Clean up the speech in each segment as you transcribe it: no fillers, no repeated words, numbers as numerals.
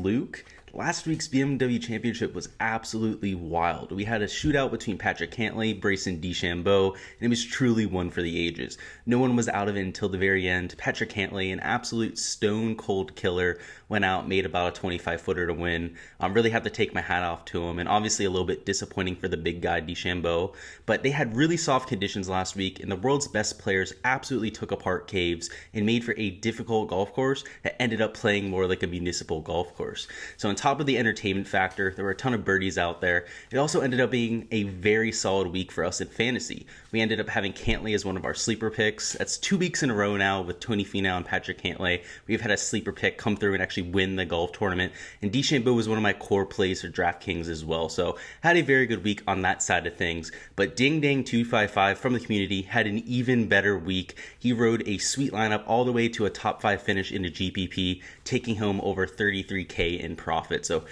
Luke. Last week's BMW Championship was absolutely wild. We had a shootout between Patrick Cantlay, Bryson DeChambeau, and it was truly one for the ages. No one was out of it until the very end. Patrick Cantlay, an absolute stone-cold killer, went out, made about a 25-footer to win. Really had to take my hat off to him, and obviously a little bit disappointing for the big guy DeChambeau. But they had really soft conditions last week, and the world's best players absolutely took apart caves and made for a difficult golf course that ended up playing more like a municipal golf course. So on top of the entertainment factor, there were a ton of birdies out there. It also ended up being a very solid week for us in fantasy. We ended up having Cantlay as one of our sleeper picks. That's 2 weeks in a row now with Tony Finau and Patrick Cantlay. We've had a sleeper pick come through and actually win the golf tournament. And DeChambeau was one of my core plays for Draftkings as well. So had a very good week on that side of things. But Ding Dang 255 from the community had an even better week. He rode a sweet lineup all the way to a top 5 finish in the GPP, taking home over $33K in profit. So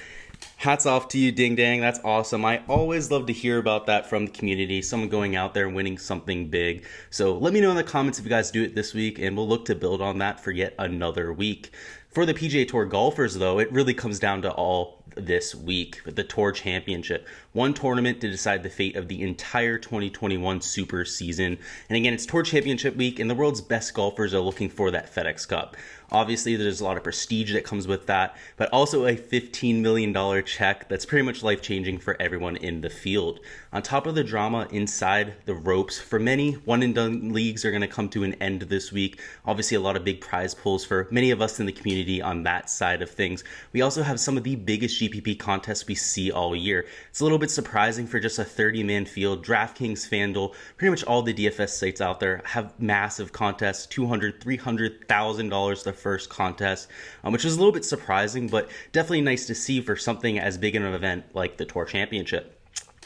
hats off to you, Ding Dang. That's awesome. I always love to hear about that from the community, someone going out there and winning something big. So let me know in the comments if you guys do it this week, and we'll look to build on that for yet another week. For the PGA Tour golfers, though, it really comes down to all this week with the Tour Championship. One tournament to decide the fate of the entire 2021 Super season. And again, it's Tour Championship week, and the world's best golfers are looking for that FedEx Cup. Obviously, there's a lot of prestige that comes with that, but also a $15 million check that's pretty much life-changing for everyone in the field. On top of the drama inside the ropes, for many, one-and-done leagues are going to come to an end this week. Obviously, a lot of big prize pools for many of us in the community on that side of things. We also have some of the biggest GPP contests we see all year. It's a little bit surprising for just a 30-man field. DraftKings, FanDuel, pretty much all the DFS sites out there have massive contests, $200,000, $300,000 the first contest, which is a little bit surprising, but definitely nice to see for something as big an event like the Tour Championship.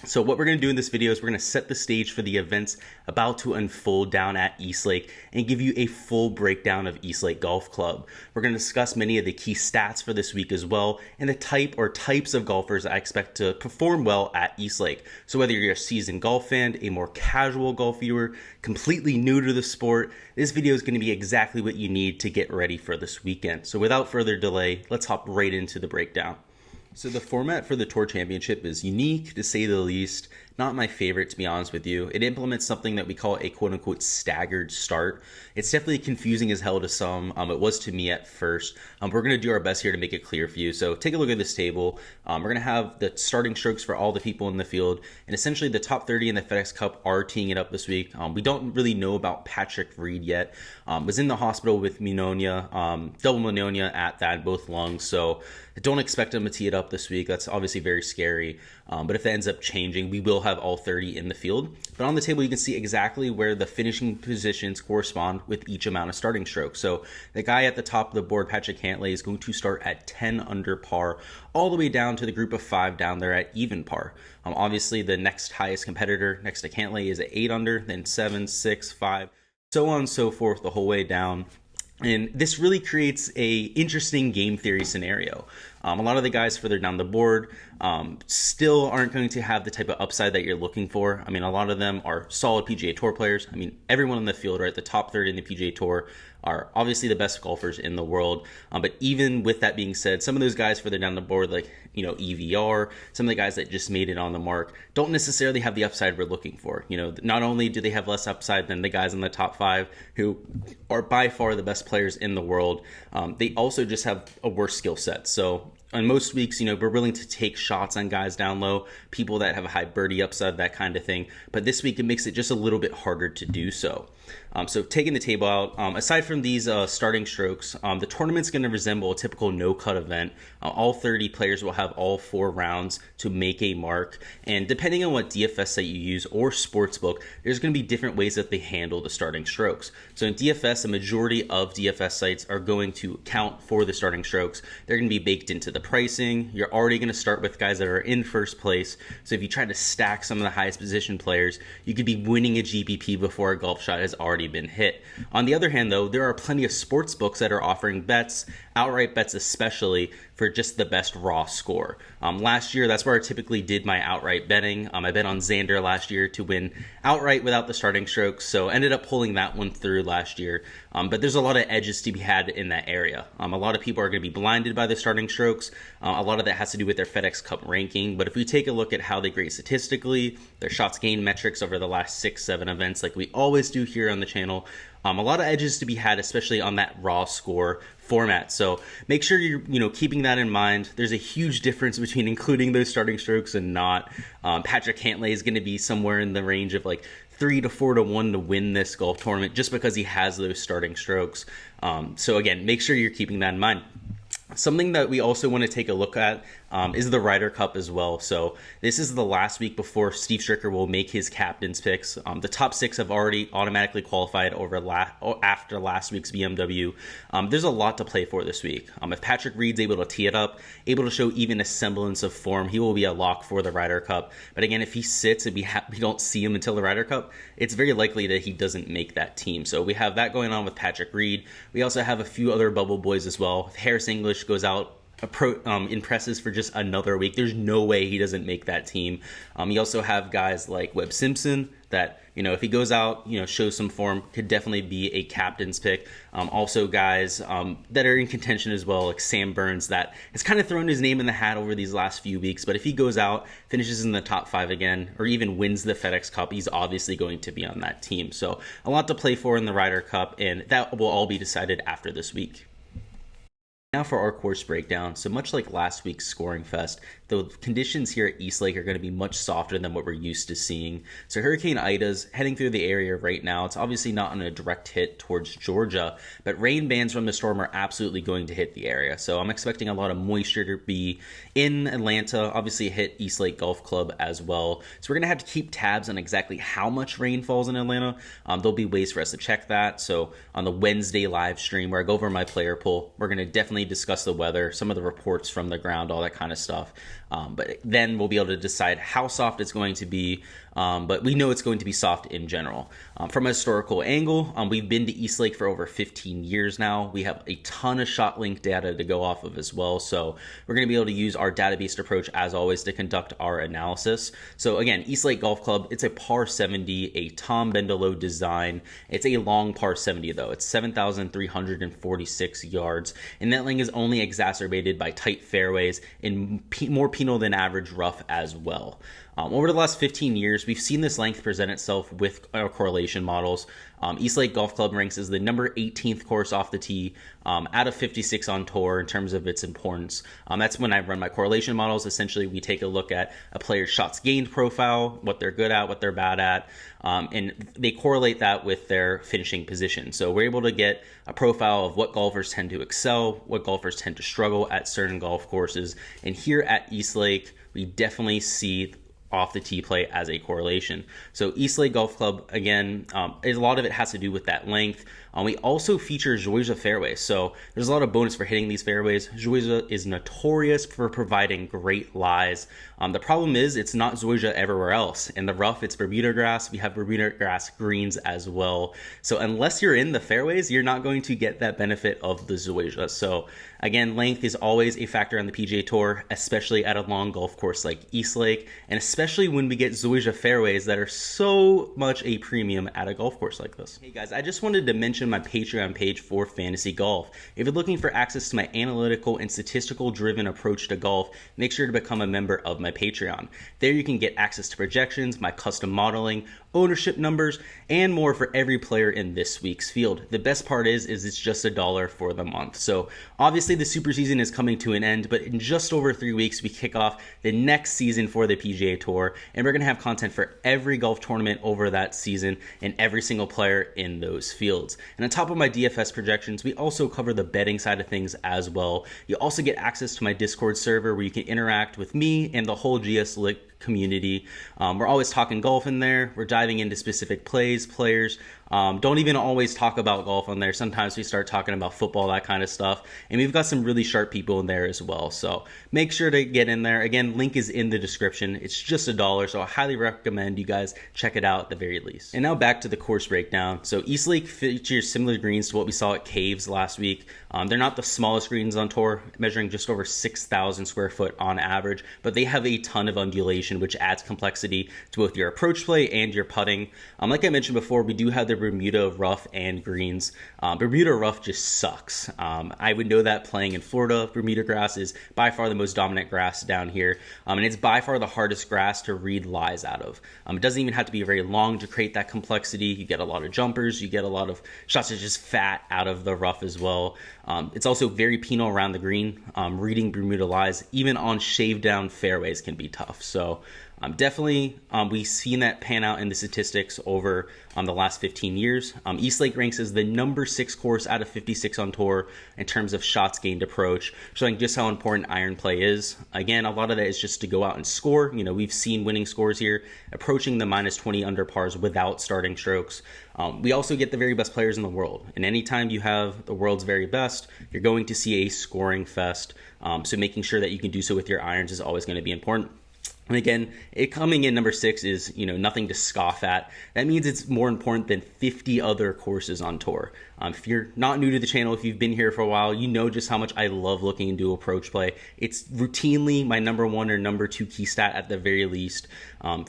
So what we're going to do in this video is we're going to set the stage for the events about to unfold down at Eastlake and give you a full breakdown of Eastlake Golf Club. We're going to discuss many of the key stats for this week as well, and the type or types of golfers I expect to perform well at Eastlake. So whether you're a seasoned golf fan, a more casual golf viewer, completely new to the sport, this video is going to be exactly what you need to get ready for this weekend. So without further delay, let's hop right into the breakdown. So the format for the Tour Championship is unique, to say the least. Not my favorite, to be honest with you. It implements something that we call a quote-unquote staggered start. It's definitely confusing as hell to some. It was to me at first. We're going to do our best here to make it clear for you. So take a look at this table. We're going to have the starting strokes for all the people in the field. And essentially the top 30 in the FedEx Cup are teeing it up this week. We don't really know about Patrick Reed yet. Was in the hospital with pneumonia, double pneumonia at that, both lungs. So I don't expect him to tee it up this week. That's obviously very scary. But if that ends up changing, we will have all 30 in the field. But on the table, you can see exactly where the finishing positions correspond with each amount of starting strokes. So the guy at the top of the board, Patrick Cantlay, is going to start at 10 under par, all the way down to the group of 5 down there at even par. Obviously, the next highest competitor next to Cantlay is at 8 under, then 7, 6, 5, so on and so forth the whole way down. And this really creates a interesting game theory scenario. A lot of the guys further down the board still aren't going to have the type of upside that you're looking for. I mean, a lot of them are solid PGA Tour players. I mean, everyone in the field, right, the top 30 in the PGA Tour are obviously the best golfers in the world. But even with that being said, some of those guys further down the board, like, EVR, some of the guys that just made it on the mark, don't necessarily have the upside we're looking for. Not only do they have less upside than the guys in the top 5 who are by far the best players in the world, they also just have a worse skill set. So on most weeks, we're willing to take shots on guys down low, people that have a high birdie upside, that kind of thing. But this week, it makes it just a little bit harder to do so. So taking the table out, aside from these starting strokes, the tournament's going to resemble a typical no-cut event. All 30 players will have all 4 rounds to make a mark. And depending on what DFS site you use or sportsbook, there's going to be different ways that they handle the starting strokes. So in DFS, a majority of DFS sites are going to count for the starting strokes. They're going to be baked into the pricing. You're already going to start with guys that are in first place. So if you try to stack some of the highest position players, you could be winning a GPP before a golf shot has already been hit. On the other hand, though, there are plenty of sports books that are offering bets, outright bets especially, for just the best raw score. Last year, that's where I typically did my outright betting. I bet on Xander last year to win outright without the starting strokes, so ended up pulling that one through last year. But there's a lot of edges to be had in that area. A lot of people are going to be blinded by the starting strokes. A lot of that has to do with their FedEx Cup ranking. But if we take a look at how they grade statistically, their shots gained metrics over the last 6-7 events, like we always do here on the channel, a lot of edges to be had, especially on that raw score format. So make sure you're keeping that in mind. There's a huge difference between including those starting strokes and not. Patrick Cantlay is going to be somewhere in the range of like 3 to 4 to 1 to win this golf tournament just because he has those starting strokes. So again, make sure you're keeping that in mind. Something that we also want to take a look at is the Ryder Cup as well. So this is the last week before Steve Stricker will make his captain's picks. The top 6 have already automatically qualified after last week's BMW. There's a lot to play for this week. If Patrick Reed's able to tee it up, able to show even a semblance of form, he will be a lock for the Ryder Cup. But again, if he sits and we don't see him until the Ryder Cup, it's very likely that he doesn't make that team. So we have that going on with Patrick Reed. We also have a few other bubble boys as well. If Harris English goes out, impresses for just another week, there's no way he doesn't make that team. You also have guys like Webb Simpson that, if he goes out, shows some form, could definitely be a captain's pick. Also guys that are in contention as well, like Sam Burns, that has kind of thrown his name in the hat over these last few weeks. But if he goes out, finishes in the top 5 again, or even wins the FedEx Cup, he's obviously going to be on that team. So a lot to play for in the Ryder Cup, and that will all be decided after this week. Now for our course breakdown. So much like last week's Scoring Fest, the conditions here at East Lake are going to be much softer than what we're used to seeing. So Hurricane Ida's heading through the area right now. It's obviously not on a direct hit towards Georgia, but rain bands from the storm are absolutely going to hit the area. So I'm expecting a lot of moisture to be in Atlanta, obviously hit East Lake Golf Club as well. So we're going to have to keep tabs on exactly how much rain falls in Atlanta. There'll be ways for us to check that. So on the Wednesday live stream where I go over my player poll, we're going to definitely discuss the weather, some of the reports from the ground, all that kind of stuff. But then we'll be able to decide how soft it's going to be. But we know it's going to be soft in general. From a historical angle, we've been to East Lake for over 15 years now. We have a ton of shot link data to go off of as well. So we're going to be able to use our data-based approach as always to conduct our analysis. So again, East Lake Golf Club, it's a par 70, a Tom Bendelow design. It's a long par 70 though. It's 7,346 yards. And that length is only exacerbated by tight fairways and more penal than average rough as well. Over the last 15 years, we've seen this length present itself with our correlation models. East Lake Golf Club ranks as the number 18th course off the tee out of 56 on tour in terms of its importance. That's when I run my correlation models. Essentially, we take a look at a player's shots gained profile, what they're good at, what they're bad at, and they correlate that with their finishing position. So we're able to get a profile of what golfers tend to excel, what golfers tend to struggle at certain golf courses. And here at East Lake, we definitely see off the tee play as a correlation. So East Lake Golf Club, again, a lot of it has to do with that length. We also feature Zoysia fairways. So there's a lot of bonus for hitting these fairways. Zoysia is notorious for providing great lies. The problem is it's not Zoysia everywhere else. In the rough, it's Bermuda grass. We have Bermuda grass greens as well. So unless you're in the fairways, you're not going to get that benefit of the Zoysia. So again, length is always a factor on the PGA Tour, especially at a long golf course like East Lake, and especially when we get Zoysia fairways that are so much a premium at a golf course like this. Hey guys, I just wanted to mention my Patreon page for fantasy golf. If you're looking for access to my analytical and statistical driven approach to golf, make sure to become a member of my Patreon. There you can get access to projections, my custom modeling, ownership numbers, and more for every player in this week's field. The best part is it's just $1 for the month. So obviously the super season is coming to an end, but in just over 3 weeks, we kick off the next season for the PGA Tour, and we're going to have content for every golf tournament over that season and every single player in those fields. And on top of my DFS projections, we also cover the betting side of things as well. You also get access to my Discord server where you can interact with me and the whole GS community. We're always talking golf in there. We're diving into specific plays, players. Don't even always talk about golf on there. Sometimes we start talking about football, that kind of stuff. And we've got some really sharp people in there as well. So make sure to get in there. Again, link is in the description. It's just $1, so I highly recommend you guys check it out at the very least. And now back to the course breakdown. So Eastlake features similar greens to what we saw at Caves last week. They're not the smallest greens on tour, measuring just over 6,000 square foot on average, but they have a ton of undulation, which adds complexity to both your approach play and your putting. Like I mentioned before, we do have the Bermuda rough and greens. Bermuda rough just sucks. I would know that playing in Florida. Bermuda grass is by far the most dominant grass down here, and it's by far the hardest grass to read lies out of. It doesn't even have to be very long to create that complexity. You get a lot of jumpers, you get a lot of shots that just fat out of the rough as well. It's also very penal around the green. Reading Bermuda lies, even on shaved down fairways, can be tough. So definitely, we've seen that pan out in the statistics over the last 15 years. Eastlake ranks as the number 6 course out of 56 on tour in terms of shots gained approach, showing just how important iron play is. Again, a lot of that is just to go out and score. You know, we've seen winning scores here, approaching the -20 under pars without starting strokes. We also get the very best players in the world. And anytime you have the world's very best, you're going to see a scoring fest. So making sure that you can do so with your irons is always going to be important. And again, it coming in number 6 is, nothing to scoff at. That means it's more important than 50 other courses on tour. If you're not new to the channel, if you've been here for a while, you know just how much I love looking into approach play. It's routinely my number 1 or number 2 key stat at the very least.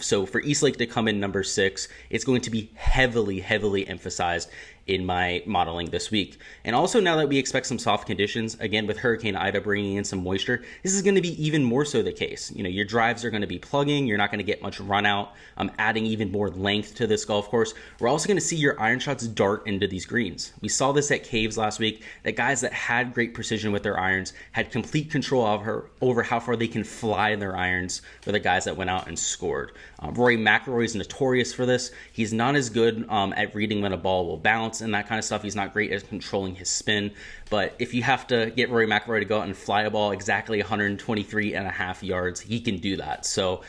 So for Eastlake to come in number 6, it's going to be heavily, heavily emphasized in my modeling this week. And also, now that we expect some soft conditions, again with Hurricane Ida bringing in some moisture, this is going to be even more so the case. Your drives are going to be plugging, you're not going to get much run out, adding even more length to this golf course. We're also going to see your iron shots dart into these greens. We saw this at Caves last week, that guys that had great precision with their irons had complete control over how far they can fly their irons for the guys that went out and scored. Rory McIlroy is notorious for this. He's not as good at reading when a ball will bounce and that kind of stuff. He's not great at controlling his spin, but if you have to get Rory McIlroy to go out and fly a ball exactly 123.5 yards, he can do that. So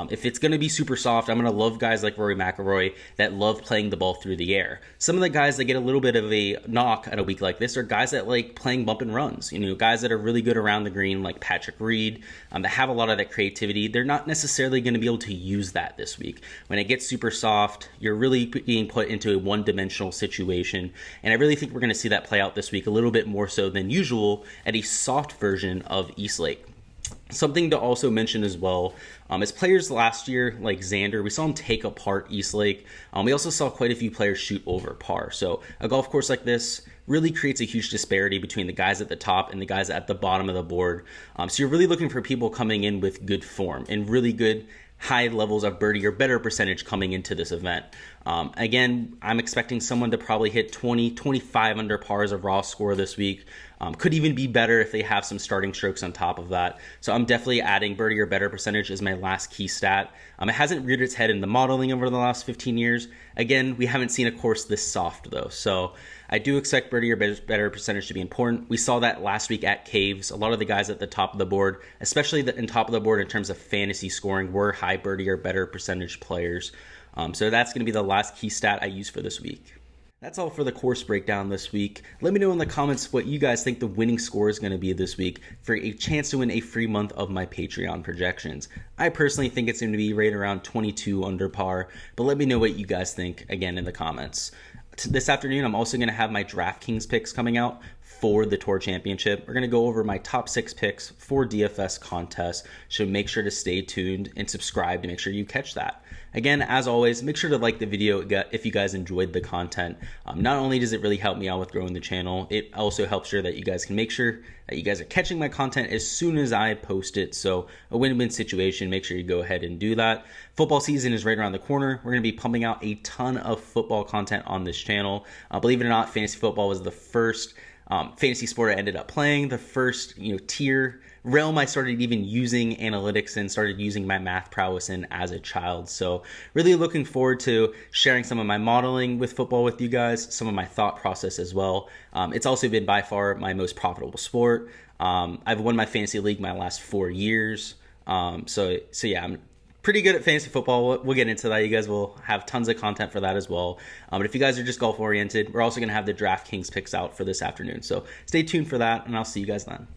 if it's going to be super soft, I'm going to love guys like Rory McIlroy that love playing the ball through the air. Some of the guys that get a little bit of a knock at a week like this are guys that like playing bump and runs. Guys that are really good around the green, like Patrick Reed, that have a lot of that creativity. They're not necessarily going to be able to use that this week. When it gets super soft, you're really being put into a one-dimensional situation, and I really think we're going to see that play out this week a little bit more so than usual at a soft version of Eastlake. Something to also mention as well, as players last year, like Xander, we saw him take apart Eastlake. We also saw quite a few players shoot over par. So a golf course like this really creates a huge disparity between the guys at the top and the guys at the bottom of the board. So you're really looking for people coming in with good form and really good high levels of birdie or better percentage coming into this event. Again, I'm expecting someone to probably hit 20, 25 under par as a raw score this week. Could even be better if they have some starting strokes on top of that. So I'm definitely adding birdie or better percentage as my last key stat. It hasn't reared its head in the modeling over the last 15 years. Again, we haven't seen a course this soft though. So I do expect birdie or better percentage to be important. We saw that last week at Caves. A lot of the guys at the top of the board, especially in top of the board in terms of fantasy scoring, were high birdie or better percentage players. So that's going to be the last key stat I use for this week. That's all for the course breakdown this week. Let me know in the comments what you guys think the winning score is going to be this week for a chance to win a free month of my Patreon projections. I personally think it's going to be right around 22 under par, but let me know what you guys think again in the comments. This afternoon, I'm also going to have my Draftkings picks coming out for the Tour Championship. We're going to go over my top 6 picks for DFS contests, so make sure to stay tuned and subscribe to make sure you catch that. Again, as always, make sure to like the video if you guys enjoyed the content. Not only does it really help me out with growing the channel, it also helps sure that you guys can make sure that you guys are catching my content as soon as I post it. So a win-win situation, make sure you go ahead and do that. Football season is right around the corner. We're going to be pumping out a ton of football content on this channel. Believe it or not, fantasy football was the first fantasy sport I ended up playing, the first tier realm I started even using analytics and started using my math prowess in as a child. So really looking forward to sharing some of my modeling with football with you guys, some of my thought process as well. It's also been by far my most profitable sport. I've won my fantasy league my last 4 years. So yeah, I'm pretty good at fantasy football. We'll get into that. You guys will have tons of content for that as well. But if you guys are just golf oriented, we're also going to have the DraftKings picks out for this afternoon. So stay tuned for that, and I'll see you guys then.